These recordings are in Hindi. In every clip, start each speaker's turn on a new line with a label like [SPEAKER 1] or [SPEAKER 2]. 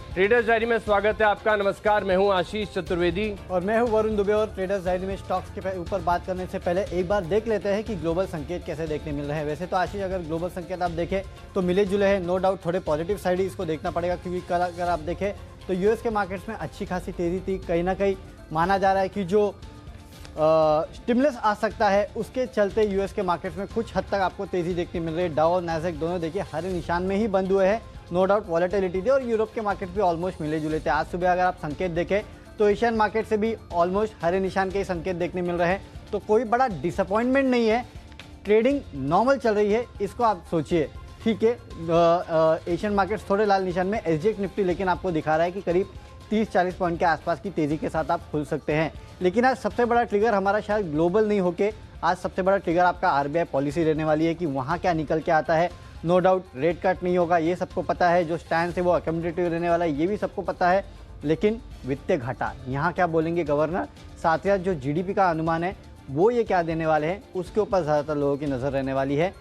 [SPEAKER 1] ट्रेडर्स डायरी में स्वागत है आपका। नमस्कार, मैं हूं आशीष चतुर्वेदी
[SPEAKER 2] और मैं हूं वरुण दुबे। और ट्रेडर्स डायरी में स्टॉक्स के ऊपर बात करने से पहले एक बार देख लेते हैं कि ग्लोबल संकेत कैसे देखने मिल रहे हैं। वैसे तो आशीष, अगर ग्लोबल संकेत आप देखें तो मिले जुले हैं, नो डाउट थोड़े पॉजिटिव साइड ही इसको देखना पड़ेगा, क्योंकि कल अगर आप देखें तो यूएस के मार्केट्स में अच्छी खासी तेजी थी। कहीं ना कहीं माना जा रहा है कि जो स्टिमुलस आ सकता है उसके चलते यूएस के मार्केट्स में कुछ हद तक आपको तेजी देखने मिल रही है। डाउ और नैस्डैक दोनों देखिए हरे निशान में ही बंद हुए हैं, नो डाउट वॉलेटिलिटी थी। और यूरोप के मार्केट भी ऑलमोस्ट मिले जुले थे। आज सुबह अगर आप संकेत देखें तो एशियन मार्केट से भी ऑलमोस्ट हरे निशान के ही संकेत देखने मिल रहे हैं। तो कोई बड़ा डिसअपॉइंटमेंट नहीं है, ट्रेडिंग नॉर्मल चल रही है, इसको आप सोचिए, ठीक है। एशियन मार्केट्स थोड़े लाल निशान में, एसजीएक्स निफ्टी लेकिन आपको दिखा रहा है कि करीब 30-40 पॉइंट के आसपास की तेजी के साथ आप खुल सकते हैं। लेकिन आज सबसे बड़ा ट्रिगर हमारा शायद ग्लोबल नहीं होके आज सबसे बड़ा ट्रिगर आपका आरबीआई पॉलिसी रहने वाली है कि वहाँ क्या निकल के आता है। नो डाउट रेट कट नहीं होगा, ये सबको पता है। जो स्टैंड है वो अकोमोडेटिव रहने वाला है, ये भी सबको पता है। लेकिन वित्तीय घाटा यहाँ क्या बोलेंगे गवर्नर, साथ ही साथ जो जीडीपी का अनुमान है वो ये क्या देने वाले हैं, उसके ऊपर ज़्यादातर लोगों की नज़र रहने वाली है।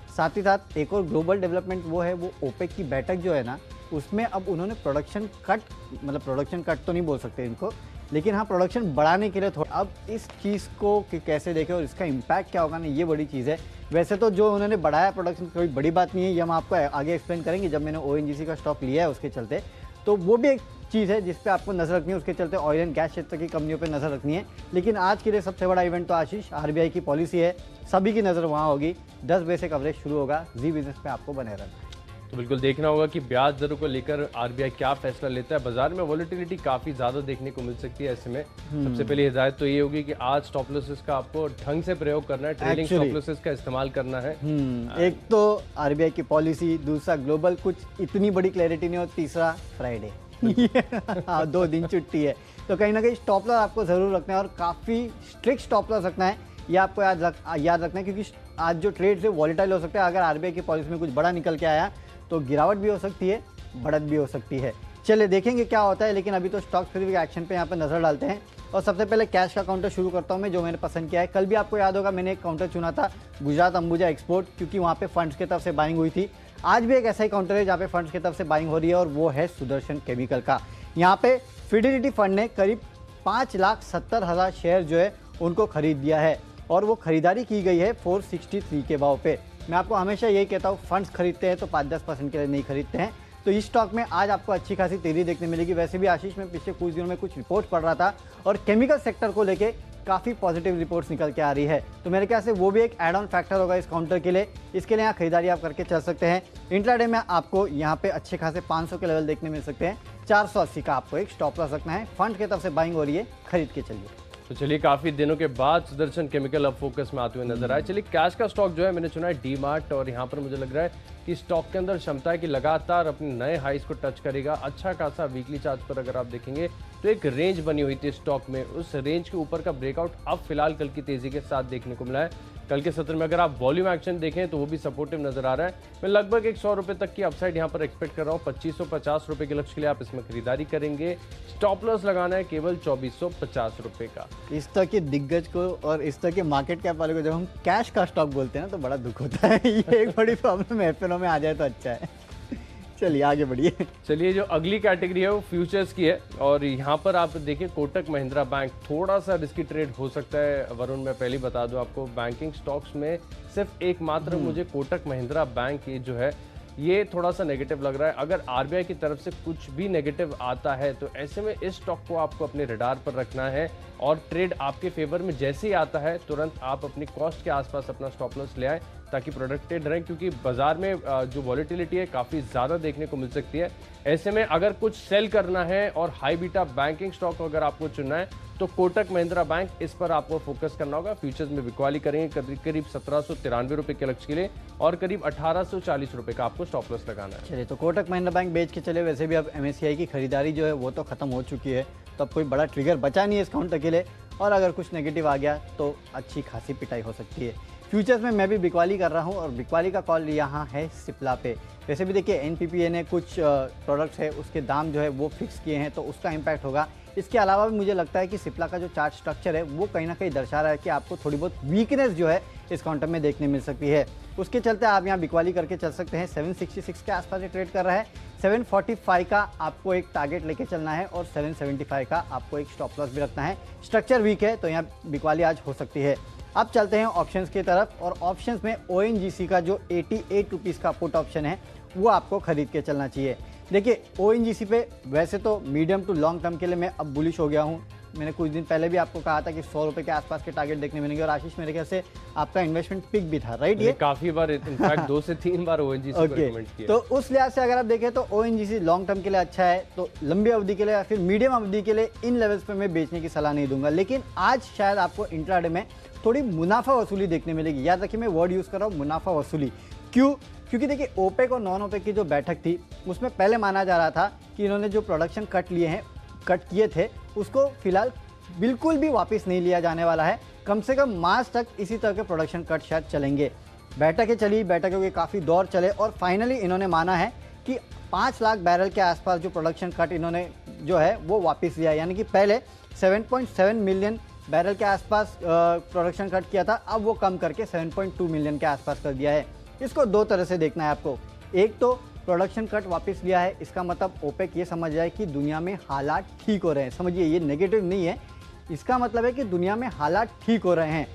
[SPEAKER 2] साथ ही साथ एक और ग्लोबल डेवलपमेंट वो है, वो ओपेक की बैठक जो है ना, उसमें अब उन्होंने प्रोडक्शन कट, मतलब प्रोडक्शन कट तो नहीं बोल सकते इनको, लेकिन हाँ प्रोडक्शन बढ़ाने के लिए थोड़ा, अब इस चीज़ को कैसे देखें और इसका इम्पैक्ट क्या होगा ना, ये बड़ी चीज़ है। वैसे तो जो उन्होंने बढ़ाया प्रोडक्शन कोई बड़ी बात नहीं है, ये हम आपको आगे एक्सप्लेन करेंगे जब मैंने ओएनजीसी का स्टॉक लिया है उसके चलते। तो वो भी एक चीज़ है जिस पे आपको नज़र रखनी है, उसके चलते ऑयल एंड गैस क्षेत्र की कंपनियों पे नज़र रखनी है। लेकिन आज के लिए सबसे बड़ा इवेंट तो आशीष आरबीआई की पॉलिसी है, सभी की नज़र वहाँ होगी। 10 बजे से कवरेज शुरू होगा, जी बिजनेस पे आपको बने रहना है।
[SPEAKER 1] तो बिल्कुल देखना होगा कि ब्याज दरों को लेकर आरबीआई क्या फैसला लेता है। बाजार में वॉलेटिलिटी काफी ज्यादा देखने को मिल सकती है। ऐसे में सबसे पहले हिदायत तो ये होगी कि आज स्टॉप लॉसेस का आपको ढंग से प्रयोग करना है, ट्रेडिंग स्टॉप लॉसेस का इस्तेमाल करना है।
[SPEAKER 2] एक तो आरबीआई की पॉलिसी, दूसरा ग्लोबल कुछ इतनी बड़ी क्लैरिटी नहीं, और तीसरा फ्राइडे हाँ 2 दिन छुट्टी है। तो कहीं ना कहीं स्टॉप लॉस आपको जरूर रखना है, और काफ़ी स्ट्रिक्ट स्टॉप लॉस रखना है। ये आपको याद रखना है, क्योंकि आज जो ट्रेड से वॉलेटाइल हो सकता है। अगर आरबीआई की पॉलिसी में कुछ बड़ा निकल के आया तो गिरावट भी हो सकती है, बढ़त भी हो सकती है। चलिए देखेंगे क्या होता है। लेकिन अभी तो स्टॉक स्पेसिफिक एक्शन पे यहाँ पे नजर डालते हैं। और सबसे पहले कैश का काउंटर शुरू करता हूँ मैं, जो मैंने पसंद किया है। कल भी आपको याद होगा मैंने एक काउंटर चुना था, गुजरात अंबुजा एक्सपोर्ट, क्योंकि वहाँ पे फंड्स की तरफ से बाइंग हुई थी। आज भी एक ऐसा ही काउंटर है जहाँ पे फंड्स की तरफ से बाइंग हो रही है, और वो है सुदर्शन केमिकल का। यहाँ पे फिडेलिटी फंड ने करीब 5,70,000 शेयर जो है उनको खरीद दिया है, और वो खरीदारी की गई है 463 के भाव पे। मैं आपको हमेशा यही कहता हूँ, फंड्स खरीदते हैं तो 5-10% के लिए नहीं खरीदते हैं। तो इस स्टॉक में आज आपको अच्छी खासी तेजी देखने मिलेगी। वैसे भी आशीष, में पिछले कुछ दिनों में कुछ रिपोर्ट पढ़ रहा था, और केमिकल सेक्टर को लेके काफ़ी पॉजिटिव रिपोर्ट्स निकल के आ रही है। तो मेरे ख्याल से वो भी एक एड ऑन फैक्टर होगा इस काउंटर के लिए। इसके लिए यहाँ खरीदारी आप करके चल सकते हैं। इंट्राडे में आपको यहाँ पे अच्छे खासे 500 के लेवल देखने मिल सकते हैं। 480 का आपको एक स्टॉप लॉस रखना है। फंड की तरफ से बाइंग हो रही है, खरीद के चलिए।
[SPEAKER 1] तो चलिए, काफी दिनों के बाद सुदर्शन केमिकल अब फोकस में आते हुए नजर आए। चलिए, कैश का स्टॉक जो है मैंने चुना है डी मार्ट, और यहाँ पर मुझे लग रहा है कि स्टॉक के अंदर क्षमता है कि लगातार अपने नए हाइस को टच करेगा। अच्छा खासा वीकली चार्ट पर अगर आप देखेंगे तो एक रेंज बनी हुई थी स्टॉक में, उस रेंज के ऊपर का ब्रेकआउट अब फिलहाल कल की तेजी के साथ देखने को मिला है। कल के सत्र में अगर आप वॉल्यूम एक्शन देखें तो वो भी सपोर्टिव नजर आ रहा है। मैं लगभग 100 रुपए तक की अपसाइड यहाँ पर एक्सपेक्ट कर रहा हूँ। 2550 रुपए के लक्ष्य के लिए आप इसमें खरीदारी करेंगे। स्टॉप लॉस लगाना है केवल 2450 रुपए का।
[SPEAKER 2] इस तरह के दिग्गज को और इस तरह के मार्केट कैप वाले को जब हम कैश का स्टॉक बोलते हैं ना तो बड़ा दुख होता है। ये एक बड़ी प्रॉब्लम है, एफएनओ में आ जाए तो अच्छा है। चलिए आगे बढ़िए।
[SPEAKER 1] चलिए, जो अगली कैटेगरी है वो फ्यूचर्स की है, और यहाँ पर आप देखिए कोटक महिंद्रा बैंक थोड़ा सा रिस्की ट्रेड हो सकता है। वरुण, मैं पहले बता दूं आपको, बैंकिंग स्टॉक्स में सिर्फ एकमात्र मुझे कोटक महिंद्रा बैंक ये जो है ये थोड़ा सा नेगेटिव लग रहा है। अगर आरबीआई की तरफ से कुछ भी नेगेटिव आता है तो ऐसे में इस स्टॉक को आपको अपने रडार पर रखना है, और ट्रेड आपके फेवर में जैसे ही आता है तुरंत आप अपनी कॉस्ट के आसपास अपना स्टॉप लॉस ले आए, ताकि प्रोटेक्टेड रहें। क्योंकि बाजार में जो वॉलेटिलिटी है काफ़ी ज़्यादा देखने को मिल सकती है। ऐसे में अगर कुछ सेल करना है और हाई बीटा बैंकिंग स्टॉक अगर आपको चुनना है तो कोटक महिंद्रा बैंक, इस पर आपको फोकस करना होगा। फ्यूचर्स में बिकवाली करेंगे करीब 1793 रुपए के लक्ष्य के लिए, और करीब 1840 रुपए का आपको स्टॉप लॉस लगाना है।
[SPEAKER 2] चलिए, तो कोटक महिंद्रा बैंक बेच के चले। वैसे भी अब एमएससीआई की खरीदारी जो है वो तो खत्म हो चुकी है, तो अब कोई बड़ा ट्रिगर बचा नहीं है इस काउंटर के लिए, और अगर कुछ नेगेटिव आ गया तो अच्छी खासी पिटाई हो सकती है। फ्यूचर्स में मैं भी बिकवाली कर रहा हूँ और बिकवाली का कॉल यहाँ है सिप्ला पे। वैसे भी देखिए एनपीपीए ने कुछ प्रोडक्ट्स है उसके दाम जो है वो फिक्स किए हैं, तो उसका इम्पैक्ट होगा। इसके अलावा भी मुझे लगता है कि सिप्ला का जो चार्ट स्ट्रक्चर है वो कहीं ना कहीं दर्शा रहा है कि आपको थोड़ी बहुत वीकनेस जो है इस काउंटर में देखने मिल सकती है। उसके चलते आप यहाँ बिकवाली करके चल सकते हैं। 766 के आसपास ये ट्रेड कर रहा है। 745 का आपको एक टारगेट लेके चलना है और 775 का आपको एक स्टॉप लॉस भी रखना है। स्ट्रक्चर वीक है तो यहाँ बिकवाली आज हो सकती है। अब चलते हैं ऑप्शंस की तरफ, और ऑप्शंस में ONGC का जो 88 रुपीज़ का पुट ऑप्शन है वो आपको खरीद के चलना चाहिए। देखिए ONGC पे वैसे तो मीडियम टू लॉन्ग टर्म के लिए मैं अब बुलिश हो गया हूँ। मैंने कुछ दिन पहले भी आपको कहा था कि 100 रुपये के आसपास के टारगेट देखने मिलेंगे, और आशीष मेरे ख्याल से आपका इन्वेस्टमेंट पिक भी था, राइट? ये
[SPEAKER 1] काफी बार इनफैक्ट 2 से 3 बार ONGC को रिकमेंड किया।
[SPEAKER 2] तो उस लिहाज से अगर आप देखें तो ONGC लॉन्ग टर्म के लिए अच्छा है, तो लंबी अवधि के लिए या फिर मीडियम अवधि के लिए इन लेवल्स पे मैं बेचने की सलाह नहीं दूंगा। लेकिन आज शायद आपको इंट्राडे में थोड़ी मुनाफा वसूली देखने मिलेगी। याद रखिए मैं वर्ड यूज़ कर रहा हूँ, मुनाफा वसूली। क्यों? क्योंकि देखिए ओपेक और नॉन ओपेक की जो बैठक थी उसमें पहले माना जा रहा था कि इन्होंने जो प्रोडक्शन कट किए थे उसको फिलहाल बिल्कुल भी वापस नहीं लिया जाने वाला है। कम से कम मार्च तक इसी तरह के प्रोडक्शन कट शायद चलेंगे। बैठकें चली, बैठकों के काफ़ी दौर चले और फाइनली इन्होंने माना है कि 5 लाख बैरल के आसपास जो प्रोडक्शन कट इन्होंने जो है वो वापस लिया। यानी कि पहले 7.7 मिलियन बैरल के आसपास प्रोडक्शन कट किया था, अब वो कम करके 7.2 मिलियन के आसपास कर दिया है। इसको दो तरह से देखना है आपको। एक तो प्रोडक्शन कट वापस लिया है, इसका मतलब ओपेक ये समझ जाए कि दुनिया में हालात ठीक हो रहे हैं। समझिए ये नेगेटिव नहीं है, इसका मतलब है कि दुनिया में हालात ठीक हो रहे हैं।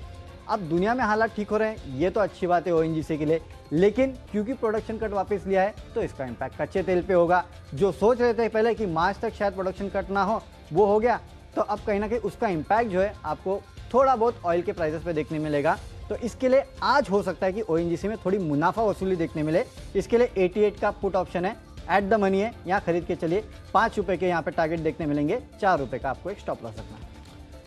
[SPEAKER 2] अब दुनिया में हालात ठीक हो रहे हैं ये तो अच्छी बात है ONGC के लिए, लेकिन क्योंकि प्रोडक्शन कट वापस लिया है तो इसका इम्पैक्ट कच्चे तेल पे होगा। जो सोच रहे थे पहले कि मार्च तक शायद प्रोडक्शन कट ना हो वो हो गया, तो अब कहीं ना कहीं उसका इम्पैक्ट जो है आपको थोड़ा बहुत ऑयल के प्राइसेस पे देखने मिलेगा। तो इसके लिए आज हो सकता है कि ONGC में थोड़ी मुनाफा वसूली देखने मिले। इसके लिए 88 का पुट ऑप्शन है, एट द मनी है, यहाँ खरीद के चलिए। 5 रुपये के यहाँ पे टारगेट देखने मिलेंगे, 4 रुपये का आपको एक स्टॉप लॉस रखना है।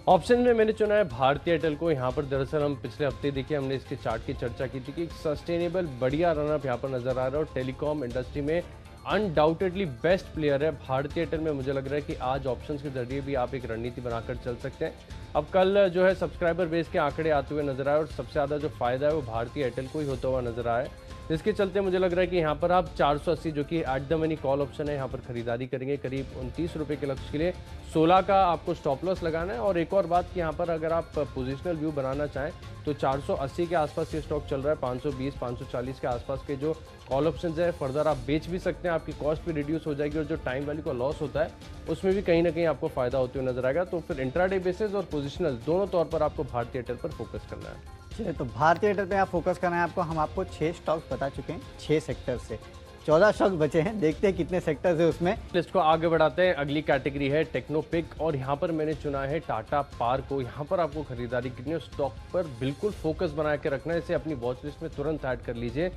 [SPEAKER 1] ऑप्शन में मैंने चुना है भारती एयरटेल को। यहाँ पर दरअसल हम पिछले हफ्ते देखिए हमने इसके चार्ट की चर्चा की थी कि एक सस्टेनेबल बढ़िया रनअप यहाँ पर नजर आ रहा है और टेलीकॉम इंडस्ट्री में अनडाउटेडली बेस्ट प्लेयर है भारती एयरटेल में। मुझे लग रहा है कि आज ऑप्शंस के जरिए भी आप एक रणनीति बनाकर चल सकते हैं। अब कल जो है सब्सक्राइबर बेस के आंकड़े आते हुए नजर आए और सबसे ज़्यादा जो फायदा है वो भारती एयरटेल को ही होता हुआ नजर आया है, जिसके चलते मुझे लग रहा है कि यहाँ पर आप 480 जो कि at the money call option है यहाँ पर खरीदारी करेंगे। करीब 29 रुपये के लक्ष्य के लिए 16 का आपको स्टॉप लॉस लगाना है। और एक और बात कि यहाँ पर अगर आप पोजिशनल व्यू बनाना चाहें तो 480 के आसपास ये स्टॉक चल रहा है। 520 540 के आसपास के जो कॉल ऑप्शन है फर्दर आप बेच भी सकते हैं, आपकी कॉस्ट भी रिड्यूस हो जाएगी और जो टाइम वैल्यू का लॉस होता है उसमें भी कहीं ना कहीं आपको फायदा होते हुए नजर आएगा। तो फिर इंट्राडे बेसिस और पोजिशनल दोनों तौर पर आपको भारती एयरटेल पर फोकस करना है।
[SPEAKER 2] चलिए तो भारतीय एयरटेल पे आप फोकस करना है आपको। हम आपको 6 स्टॉक्स बता चुके हैं, 6 सेक्टर से 14 स्टॉक्स बचे हैं। देखते हैं कितने सेक्टर्स है उसमें।
[SPEAKER 1] लिस्ट को आगे बढ़ाते हैं। अगली कैटेगरी है टेक्नोपिक और यहाँ पर मैंने चुना है टाटा पार को। यहाँ पर आपको खरीदारी करनी है, स्टॉक पर बिल्कुल फोकस बना के रखना है। इसे अपनी वॉच लिस्ट में तुरंत ऐड कर लीजिए।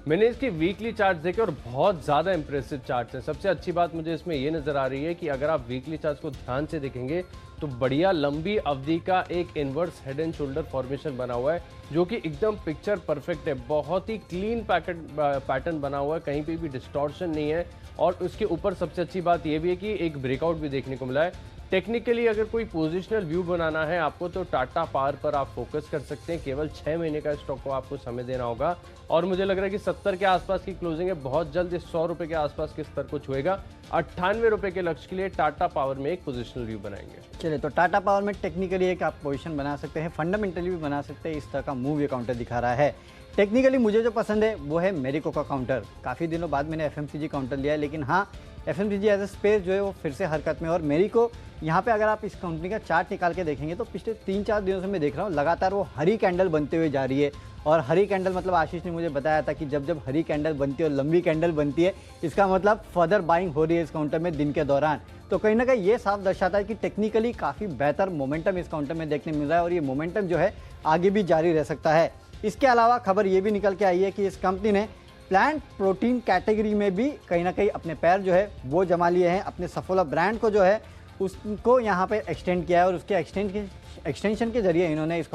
[SPEAKER 1] मैंने इसकी वीकली चार्ट देखे और बहुत ज़्यादा इंप्रेसिव चार्ट्स हैं। सबसे अच्छी बात मुझे इसमें ये नज़र आ रही है कि अगर आप वीकली चार्ट्स को ध्यान से देखेंगे तो बढ़िया लंबी अवधि का एक inverse head and shoulder formation बना हुआ है जो कि एकदम पिक्चर परफेक्ट है। बहुत ही क्लीन पैटर्न बना हुआ है, कहीं पे भी डिस्टॉर्शन नहीं है। और उसके ऊपर सबसे अच्छी बात यह भी है कि एक ब्रेकआउट भी देखने को मिला है। टेक्निकली अगर कोई पोजिशनल व्यू बनाना है आपको तो टाटा पावर पर आप फोकस कर सकते हैं। केवल 6 महीने का स्टॉक को आपको समय देना होगा और मुझे लग रहा है कि 70 के आसपास की क्लोजिंग है। बहुत जल्द इस 100 रुपये के आसपास के स्तर को छुएगा। 98 रुपये के लक्ष्य के लिए टाटा पावर में एक पोजिशनल व्यू बनाएंगे।
[SPEAKER 2] चलिए तो टाटा पावर में टेक्निकली एक आप पोजीशन बना सकते हैं, फंडामेंटली भी बना सकते हैं। इस तरह का मूव ये काउंटर दिखा रहा है। टेक्निकली मुझे जो पसंद है वो है मेरिको का काउंटर। काफ़ी दिनों बाद मैंने FMCG काउंटर लिया है, लेकिन हाँ FMCG एज ए स्पेस जो है वो फिर से हरकत में। और मेरिको यहाँ पे अगर आप इस कंपनी का चार्ट निकाल के देखेंगे तो पिछले 3-4 दिनों से मैं देख रहा हूँ लगातार वो हरी कैंडल बनते हुए जा रही है। और हरी कैंडल मतलब आशीष ने मुझे बताया था कि जब जब हरी कैंडल बनती है और लंबी कैंडल बनती है इसका मतलब फर्दर बाइंग हो रही है इस काउंटर में दिन के दौरान। तो कहीं ना कहीं ये साफ दर्शाता है कि टेक्निकली काफ़ी बेहतर मोमेंटम इस काउंटर में देखने मिल रहा है और ये मोमेंटम जो है आगे भी जारी रह सकता है। इसके अलावा खबर ये भी निकल के आई है कि इस कंपनी ने प्लांट प्रोटीन कैटेगरी में भी कहीं ना कहीं अपने पैर जो है वो जमा लिए हैं। अपने सफोला ब्रांड को जो है उसको यहाँ पे एक्सटेंड किया है और उसके एक्सटेंशन के जरिए इन्होंने इस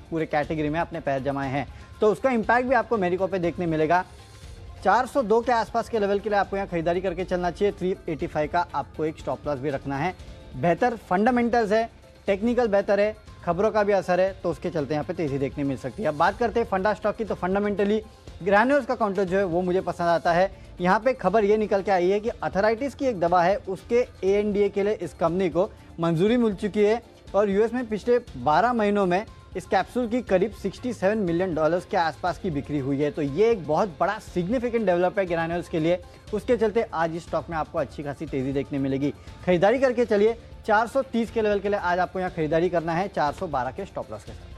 [SPEAKER 2] पूरे कैटेगरी में अपने पैर जमाए हैं। तो उसका इम्पैक्ट भी आपको मेरिको पे देखने मिलेगा। 402 के आसपास के लेवल के लिए आपको यहाँ खरीदारी करके चलना चाहिए। 385 का आपको एक स्टॉप लॉस भी रखना है। बेहतर फंडामेंटल्स है, टेक्निकल बेहतर है, खबरों का भी असर है, तो उसके चलते यहाँ पे तेजी देखने मिल सकती है। अब बात करते हैं फंडा स्टॉक की, तो फंडामेंटली ग्रैन्यूल्स का काउंटर जो है वो मुझे पसंद आता है। यहाँ पे खबर ये निकल के आई है कि अथराइटिस की एक दवा है, उसके ANDA के लिए इस कंपनी को मंजूरी मिल चुकी है और यूएस में पिछले 12 महीनों में इस कैप्सूल की करीब $67 मिलियन के आसपास की बिक्री हुई है। तो ये एक बहुत बड़ा सिग्निफिकेंट डेवलप है ग्रैन्यूल्स के लिए। उसके चलते आज इस स्टॉक में आपको अच्छी खासी तेजी देखने मिलेगी। खरीदारी करके चलिए, 430 के लेवल के लिए आज आपको यहाँ खरीदारी करना है 412 के स्टॉप लॉस के साथ।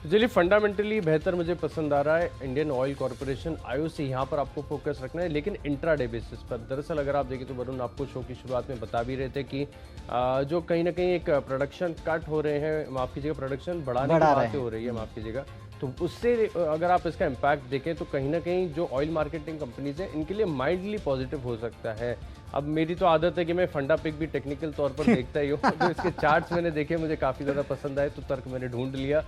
[SPEAKER 1] चलिए, फंडामेंटली बेहतर मुझे पसंद आ रहा है इंडियन ऑयल कॉर्पोरेशन IOC, यहाँ पर आपको फोकस रखना है, लेकिन इंट्राडे बेसिस पर। दरअसल अगर आप देखें तो वरुण आपको शो की शुरुआत में बता भी रहे थे कि जो कहीं ना कहीं एक प्रोडक्शन कट हो रहे हैं, माफ़ कीजिएगा, प्रोडक्शन बढ़ाने की बातें हो रही है, माफ़ कीजिएगा, तो उससे अगर आप इसका इम्पैक्ट देखें तो कहीं ना कहीं जो ऑयल मार्केटिंग कंपनीज हैं इनके लिए माइल्डली पॉजिटिव हो सकता है। अब मेरी तो आदत है कि मैं फंडा पिक भी टेक्निकल तौर पर देखता ही हूँ, तो इसके चार्ट्स मैंने देखे, मुझे काफ़ी ज़्यादा पसंद आए, तो तर्क मैंने ढूंढ लिया।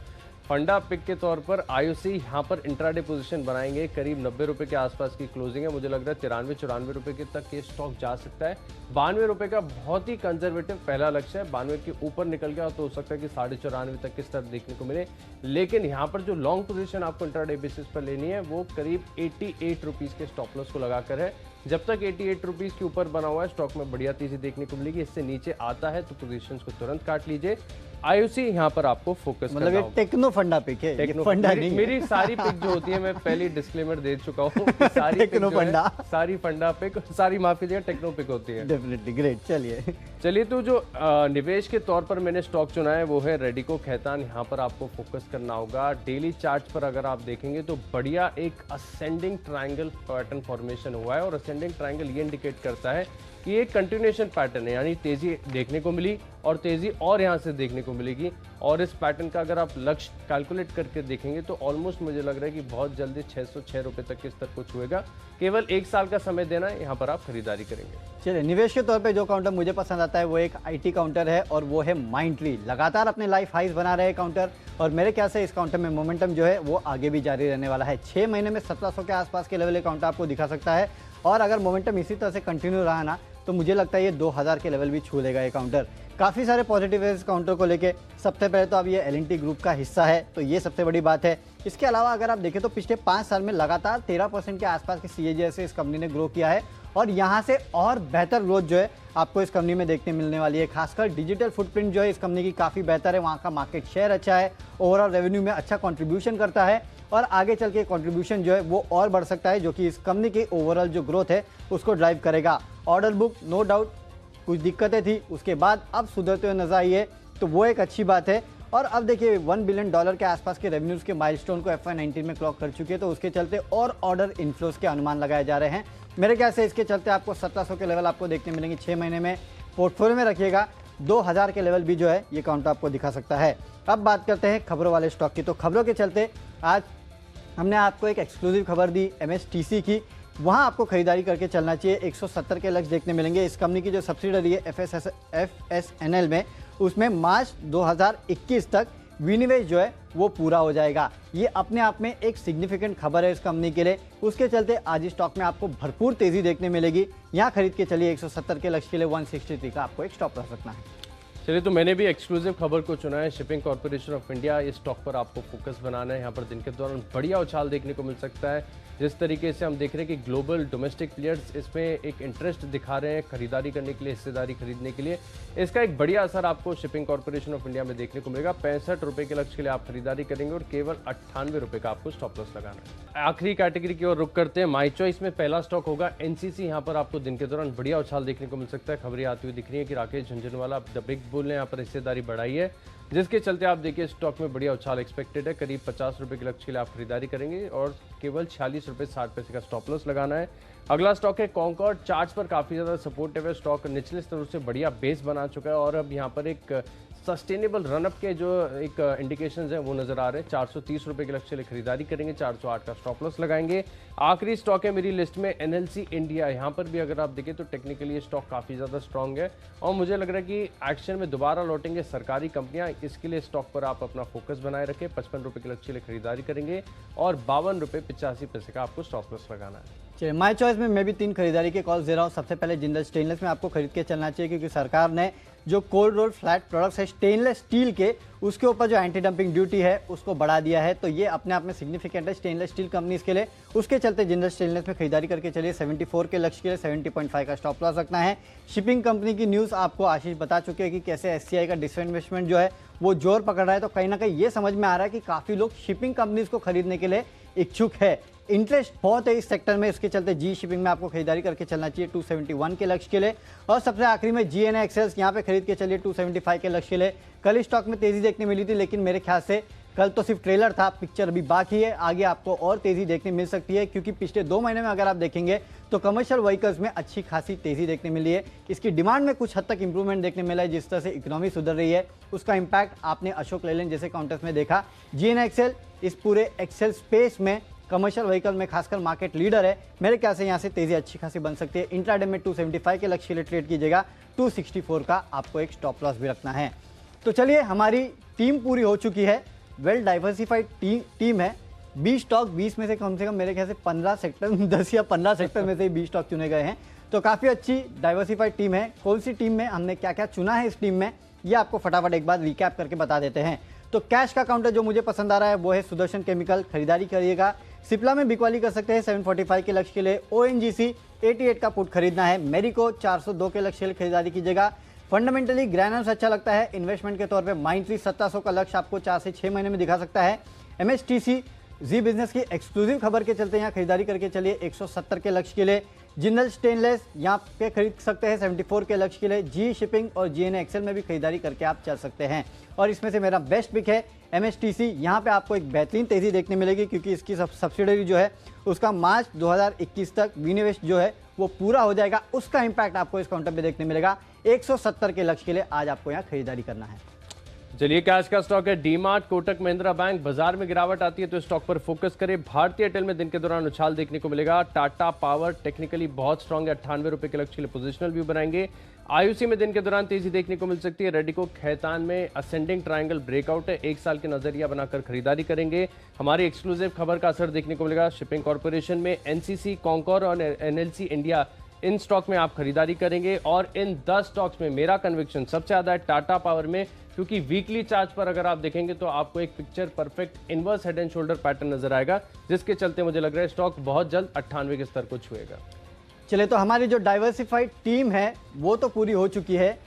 [SPEAKER 1] फंडा पिक के तौर पर IOC यहाँ पर इंट्राडे पोजीशन बनाएंगे, करीब 90 रुपये के आसपास की क्लोजिंग है, मुझे लग रहा है 93-94 रुपये के तक ये स्टॉक जा सकता है। 92 रुपये का बहुत ही कंजर्वेटिव पहला लक्ष्य है, 92 के ऊपर निकल गया तो हो सकता है कि 94.5 तक किस तरह देखने को मिले, लेकिन यहाँ पर जो लॉन्ग पोजीशन आपको इंट्राडे बेसिस पर लेनी है वो करीब 88 रुपीज़ के स्टॉप लॉस को लगाकर है। जब तक 88 रुपीज़ के ऊपर बना हुआ है स्टॉक में बढ़िया तेजी देखने को मिलेगी, इससे नीचे आता है तो पोजीशंस को तुरंत काट लीजिए। IOC यहाँ पर सारी पिक
[SPEAKER 2] मतलब ये टेक्नो फंडा पिक है, ये फंडा नहीं है।
[SPEAKER 1] मेरी सारी पिक जो होती है, मैं पहले डिस्क्लेमर दे चुका हूँ, सारी
[SPEAKER 2] टेक्नो फंडा,
[SPEAKER 1] सारी फंडा पिक, सारी माफ कीजिएगा टेक्नो पिक होती है।
[SPEAKER 2] Definitely great. चलिए
[SPEAKER 1] तो जो निवेश के तौर पर मैंने स्टॉक चुना है वो है रेडिको खैतान, यहाँ पर आपको फोकस करना होगा। डेली चार्ट पर अगर आप देखेंगे तो बढ़िया एक असेंडिंग ट्रायंगल पैटर्न फॉर्मेशन हुआ है और असेंडिंग ट्रायंगल ये इंडिकेट करता है कि एक कंटिन्यूएशन पैटर्न है, यानी तेजी देखने को मिली और तेजी और यहाँ से देखने को मिलेगी। और इस पैटर्न का अगर आप लक्ष्य कैलकुलेट करके देखेंगे तो ऑलमोस्ट मुझे लग रहा है कि बहुत जल्दी 606 रुपये तक इस तरह को छुएगा। केवल 1 साल का समय देना है, यहाँ पर आप खरीदारी करेंगे।
[SPEAKER 2] चलिए, निवेश के तौर पे जो काउंटर मुझे पसंद आता है वो एक IT काउंटर है और वो है माइंडट्री। लगातार अपने लाइफ हाइज बना रहे काउंटर और मेरे ख्याल से इस काउंटर में मोमेंटम जो है वो आगे भी जारी रहने वाला है। 6 महीने में 1700 के आसपास के लेवल काउंटर आपको दिखा सकता है और अगर मोमेंटम इसी तरह से कंटिन्यू रहा ना तो मुझे लगता है ये 2000 के लेवल भी छू लेगा ये काउंटर। काफ़ी सारे पॉजिटिव है इस काउंटर को लेके। सबसे पहले तो अब ये L&T ग्रुप का हिस्सा है, तो ये सबसे बड़ी बात है। इसके अलावा अगर आप देखें तो पिछले 5 साल में लगातार 13% के आसपास के CAGR से इस कंपनी ने ग्रो किया है और यहाँ से और बेहतर ग्रोथ जो है आपको इस कंपनी में देखने मिलने वाली है। खासकर डिजिटल फुटप्रिंट जो है इस कंपनी की काफ़ी बेहतर है, वहाँ का मार्केट शेयर अच्छा है, ओवरऑल रेवेन्यू में अच्छा कंट्रीब्यूशन करता है और आगे चल के कंट्रीब्यूशन जो है वो और बढ़ सकता है, जो कि इस कंपनी की ओवरऑल जो ग्रोथ है उसको ड्राइव करेगा। ऑर्डर बुक नो डाउट कुछ दिक्कतें थी, उसके बाद अब सुधरते हुए नजर आई है, तो वो एक अच्छी बात है। और अब देखिए $1 बिलियन के आसपास के रेवेन्यूज़ के माइलस्टोन को FY19 में क्लॉक कर चुके हैं, तो उसके चलते और ऑर्डर इनफ्लोज के अनुमान लगाए जा रहे हैं। मेरे ख्याल से इसके चलते आपको 1700 के लेवल आपको देखने मिलेंगे 6 महीने में। पोर्टफोलियो में रखिएगा, 2000 के लेवल भी जो है ये काउंटर आपको दिखा सकता है। अब बात करते हैं खबरों वाले स्टॉक की, तो खबरों के चलते आज हमने आपको एक एक्सक्लूसिव खबर दी MSTC की, वहाँ आपको खरीदारी करके चलना चाहिए। 170 के लक्ष्य देखने मिलेंगे। इस कंपनी की जो सब्सिडरी है FSNL में, उसमें मार्च 2021 तक विनिवेश जो है वो पूरा हो जाएगा। ये अपने आप में एक सिग्निफिकेंट खबर है इस कंपनी के लिए। उसके चलते आज इस स्टॉक में आपको भरपूर तेजी देखने मिलेगी। यहाँ खरीद के चलिए, 170 के लक्ष्य के लिए 163 का आपको एक स्टॉप रख सकना है।
[SPEAKER 1] चलिए, तो मैंने भी एक्सक्लूसिव खबर को चुना है, शिपिंग कॉर्पोरेशन ऑफ इंडिया। इस स्टॉक पर आपको फोकस बनाना है। यहाँ पर दिन के दौरान बढ़िया उछाल देखने को मिल सकता है। जिस तरीके से हम देख रहे हैं कि ग्लोबल डोमेस्टिक प्लेयर्स इसमें एक इंटरेस्ट दिखा रहे हैं खरीदारी करने के लिए, हिस्सेदारी खरीदने के लिए, इसका एक बढ़िया असर आपको शिपिंग कॉर्पोरेशन ऑफ इंडिया में देखने को मिलेगा। 65 रुपये के लक्ष्य के लिए आप खरीदारी करेंगे और केवल 98 रुपये का आपको स्टॉप लॉस लगाना है। आखिरी कैटेगरी की ओर रुक करते हैं। माई चॉइस में पहला स्टॉक होगा NCC। यहाँ पर आपको दिन के दौरान बढ़िया उछाल देखने को मिल सकता है। खबरें आती हुई दिख रही है कि Rakesh Jhunjhunwala the big bull ने यहाँ पर हिस्सेदारी बढ़ाई है, जिसके चलते आप देखिए स्टॉक में बढ़िया उछाल एक्सपेक्टेड है। करीब 50 रुपये के लक्ष्य के लिए आप खरीदारी करेंगे और केवल 46 रुपये 60 पैसे का स्टॉप लॉस लगाना है। अगला स्टॉक है कॉन्कॉर्ड। चार्ट्स पर काफ़ी ज़्यादा सपोर्टिव है स्टॉक, निचले स्तर से बढ़िया बेस बना चुका है और अब यहाँ पर एक सस्टेनेबल रनअप के जो एक इंडिकेशंस हैं वो नजर आ रहे हैं। 430 रुपये के लक्ष्य के लिए खरीदारी करेंगे, 408 का स्टॉप लॉस लगाएंगे। आखिरी स्टॉक है मेरी लिस्ट में NLC इंडिया। यहाँ पर भी अगर आप देखें तो टेक्निकली ये स्टॉक काफ़ी ज़्यादा स्ट्रॉन्ग है और मुझे लग रहा है कि एक्शन में दोबारा लौटेंगे सरकारी कंपनियाँ। इसके लिए स्टॉक पर आप अपना फोकस बनाए रखें। 55 रुपये के लक्ष्य के लिए खरीदारी करेंगे और 52 रुपये 85 पैसे का आपको स्टॉप लॉस लगाना है।
[SPEAKER 2] चलिए, माय चॉइस में मैं भी 3 खरीदारी के कॉल्स दे रहा हूँ। सबसे पहले जिंदल स्टेनलेस में आपको खरीद के चलना चाहिए, क्योंकि सरकार ने जो कोल्ड रोल फ्लैट प्रोडक्ट्स है स्टेनलेस स्टील के, उसके ऊपर जो एंटी डंपिंग ड्यूटी है उसको बढ़ा दिया है। तो ये अपने आप में सिग्निफिकेंट है स्टेनलेस स्टील कंपनीज के लिए। उसके चलते जिंदल स्टेनलेस में खरीदारी करके चलिए। 74 के लक्ष्य के लिए 70.5 का स्टॉप लॉस रखना है। शिपिंग कंपनी की न्यूज़ आपको आशीष बता चुके हैं कि कैसे एससीआई का डिसइन्वेस्टमेंट जो है वो जोर पकड़ रहा है। तो कहीं ना कहीं ये समझ में आ रहा है कि काफ़ी लोग शिपिंग कंपनीज को खरीदने के लिए इच्छुक है, इंटरेस्ट बहुत है इस सेक्टर में। इसके चलते जी शिपिंग में आपको खरीदारी करके चलना चाहिए 271 के लक्ष्य के लिए। और सबसे आखिरी में जीएनए एक्सेल्स, यहाँ पे खरीद के चलिए 275 के लक्ष्य के लिए। कल स्टॉक में तेजी देखने मिली थी, लेकिन मेरे ख्याल से कल तो सिर्फ ट्रेलर था, पिक्चर अभी बाकी है। आगे आपको और तेजी देखने मिल सकती है, क्योंकि पिछले 2 महीने में अगर आप देखेंगे तो कमर्शियल व्हीकल्स में अच्छी खासी तेजी देखने मिली है। इसकी डिमांड में कुछ हद तक इंप्रूवमेंट देखने मिला है। जिस तरह से इकोनॉमी सुधर रही है उसका इंपैक्ट आपने अशोक लेलैंड जैसे काउंटर्स में देखा। जीएनए एक्सेल इस पूरे एक्सेल स्पेस में कमर्शियल व्हीकल में खासकर मार्केट लीडर है। मेरे ख्याल से यहाँ से तेजी अच्छी खासी बन सकती है। इंट्राडे में 275 के लक्ष्य के लिए ट्रेड कीजिएगा। 264 का आपको एक स्टॉप लॉस भी रखना है। तो चलिए, हमारी टीम पूरी हो चुकी है। वेल डाइवर्सिफाइड टीम है। 20 स्टॉक, 20 में से कम मेरे ख्याल से 15 सेक्टर 10 या 15 सेक्टर में से 20 स्टॉक चुने गए हैं। तो काफ़ी अच्छी डाइवर्सिफाइड टीम है। कौन सी टीम में हमने क्या क्या चुना है इस टीम में, ये आपको फटाफट एक बार रिकैप करके बता देते हैं। तो कैश का काउंटर जो मुझे पसंद आ रहा है वो है सुदर्शन केमिकल, खरीदारी करिएगा। सिप्ला में बिकवाली कर सकते हैं 745 के लक्ष्य के लिए। ओएनजीसी 88 का पुट खरीदना है। मेरिको 402 के लक्ष्य के लिए खरीदारी कीजिएगा। फंडामेंटली ग्रैनल्स अच्छा लगता है इन्वेस्टमेंट के तौर पे। माइंट्री 1700 का लक्ष्य आपको 4 से 6 महीने में दिखा सकता है। एमएसटीसी जी बिजनेस की एक्सक्लूसिव खबर के चलते यहाँ खरीदारी करके चलिए 170 के लक्ष्य के लिए। जिंदल स्टेनलेस यहाँ पे खरीद सकते हैं 74 के लक्ष्य के लिए। जी शिपिंग और जीएनए एक्सेल में भी खरीदारी करके आप चल सकते हैं। और इसमें से मेरा बेस्ट पिक है एमएसटीसी। यहाँ पे आपको एक बेहतरीन तेजी देखने मिलेगी, क्योंकि इसकी सब्सिडरी जो है उसका मार्च 2021 तक विनिवेश जो है वो पूरा हो जाएगा। उसका इंपैक्ट आपको इस काउंटर पे देखने मिलेगा। 170 के लक्ष्य के लिए आज आपको यहाँ खरीदारी करना है।
[SPEAKER 1] चलिए, कैश का स्टॉक है डीमार्ट, कोटक महिंद्रा बैंक। बाजार में गिरावट आती है तो स्टॉक पर फोकस करें। भारतीय एयरटेल में दिन के दौरान उछाल देखने को मिलेगा। टाटा पावर टेक्निकली बहुत स्ट्रांग है, 98 रुपए के लक्ष्य के लिए पोजिशनल व्यू बनाएंगे। आयुसी में दिन के दौरान तेजी देखने को मिल सकती है। रेडिको खैतान में असेंडिंग ट्रायंगल ब्रेकआउट है, 1 साल के नजरिया बनाकर खरीदारी करेंगे। हमारी एक्सक्लूसिव खबर का असर देखने को मिलेगा। शिपिंग कॉर्पोरेशन में एनसीसी, कॉन्कोर और एनएलसी इंडिया, इन स्टॉक में आप खरीदारी करेंगे। और इन 10 स्टॉक्स में मेरा कन्विक्शन सबसे ज्यादा है टाटा पावर में, क्योंकि वीकली चार्ट पर अगर आप देखेंगे तो आपको एक picture perfect inverse head and shoulder pattern नजर आएगा, जिसके चलते मुझे लग रहा है स्टॉक बहुत जल्द 98 के स्तर को छुएगा।
[SPEAKER 2] चलिए, तो हमारी जो डाइवर्सिफाइड टीम है वो तो पूरी हो चुकी है।